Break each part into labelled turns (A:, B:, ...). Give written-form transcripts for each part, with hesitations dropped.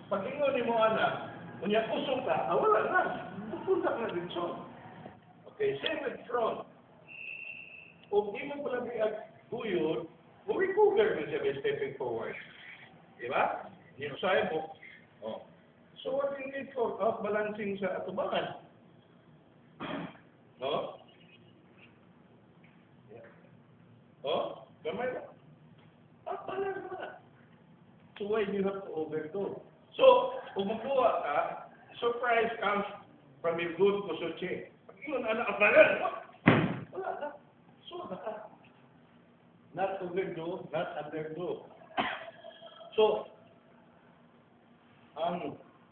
A: Pag ingon ni mo anak, unya usok ka, wala na. Pupunta ka na dito. Okay, same with front. Kung di mo pala guyod, recover na siya by stepping forward. Diba? Hinusay mo. Oh. So what do you need for outbalancing sa atubangan? No? Oh? Gamay na. Outbalance na. So why do you have to overdo? So, kung magkuha ka, surprise comes from your good kusuchi. Pag yun, anak ka rin, wala na. So, not overdo, not underdo. So,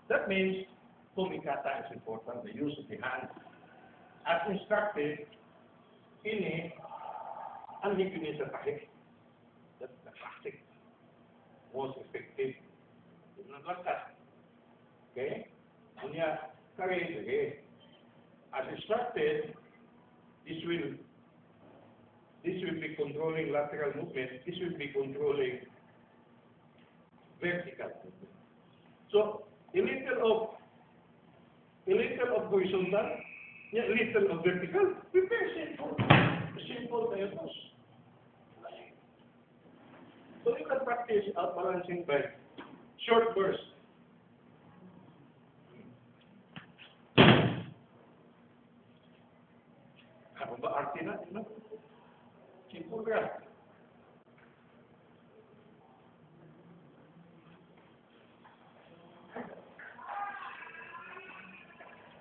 A: that means kumikata is important, the use of the hand. As instructed, ini ang higpinin sa takik. That's the classic, most effective. Okay? Kunya, kare, as instructed, this will be controlling lateral movement, this will be controlling vertical movement. So, a little of horizontal, a little of vertical, very simple. Simple tayo po. So, you can practice outbalancing by short bursts. Ano ba arte na? Simple ka.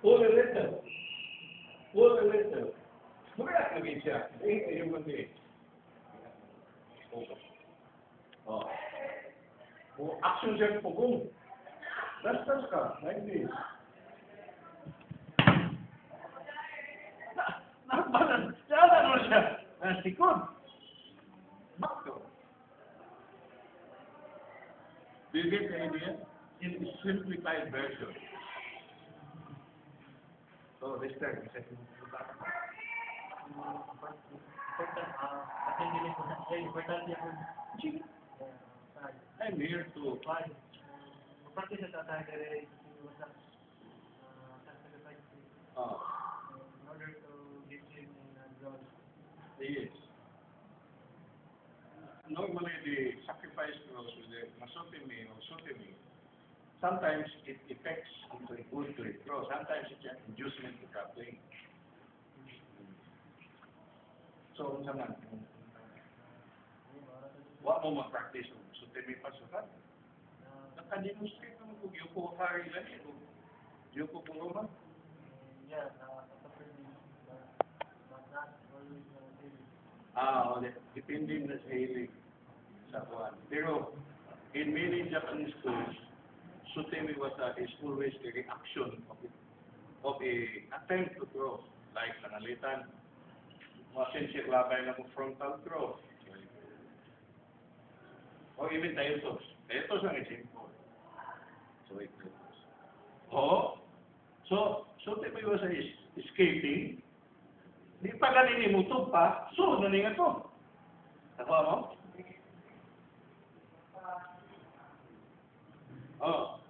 A: Pull a little. Pull a little. Mura na rin siya. Yung mandi. Oh. Action siya po. Boom. That's ka. Like this. Nakbalan. Siya na siya. Nasikod. Bakto. Do you get the idea? In a simplified version. So, this time, isa yung I'm here to
B: practice at that time in order to get him in zone.
A: Yes. Normally, the sacrifice goes with the masotemi or sotemi. Sometimes it affects into a good to it grow. Sometimes it's an inducement to coupling. So, naman, what mo mag-practice mo? Sotemi pa sa kan? Naka-demonstrate naman kung yuko hari lang ito. Yuko kuruma?
B: Yeah, not always
A: Depending na sa hilig sa kuwan. Pero, in many Japanese schools, sotemi was is always a reaction of a attempt to grow. Like panalitan, masensya labay na mo frontal growth. Or even dietos. Dietos ang example. So, it goes. Oh, so sotemi was skating. Di pa ganin ni mutog pa, so naningan to. Tawa mo? Oh.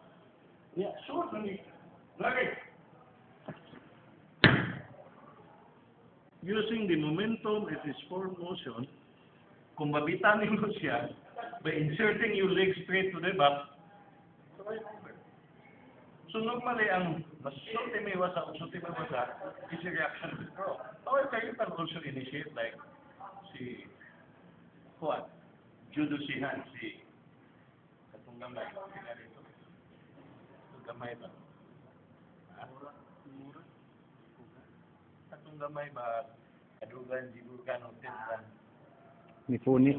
A: Yeah, sure, Lagi. Using the momentum as its forward motion, kung mabitanin mo siya, by inserting your leg straight to the back, so normally, ang sotemi wasa is a reaction to the throw. However, you can also initiate like Judo Shihan, katong gamay. Gamay ba? Katong gamay ba? Adugan, jigugan, o tintan.
C: Mifuni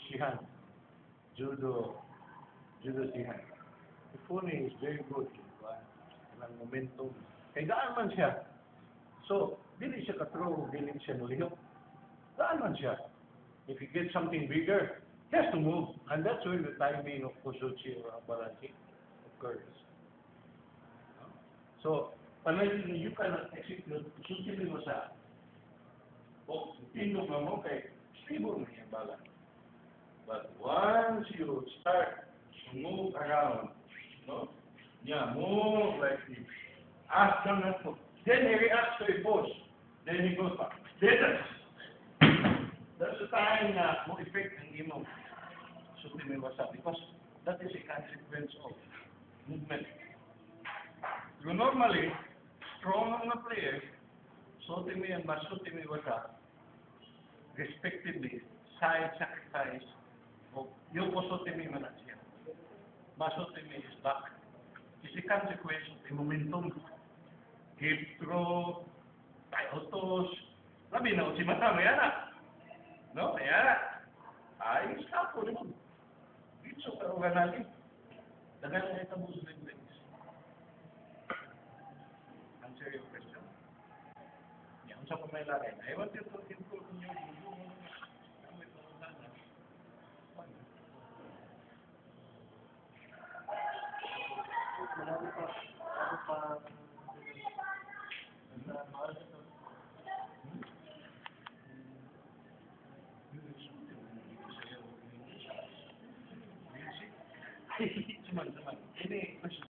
A: Shihan. Judo Shihan. Mifuni is very good. Walang momentum. Kaya gaan man siya. So, dili siya ka-throw, dili siya nulihok. Gaan man siya. If you get something bigger, he has to move. And that's where the timing of Kusuchi or balancing occurs. So, you cannot execute Kusuchi mo sa o tindog mo kay stable na yung balance. But once you start to move around, no? Yeah, move like this. Ask them not to. Then he reacts to a push. Then he goes back. Then that's the time na mo effect ang imong sutimiwasa because that is a consequence of movement. You normally, strong ang mga player, sutimi and masutimiwasa, respectively, side sacrifice, o yung posutimi man at siya. Masutimi is back. Is a consequence of the momentum. Hip throw, tayo toss, labi na si mata, may anak. No, may anak. Ay, stop po rin. Dito sa karugan natin. Dagan na ito mo sa things. Answer your question. Yan sa pamilagay. I want you to improve in your
B: Marami pa. Ano pa. Sa maalas ito.
A: Cuman. Ini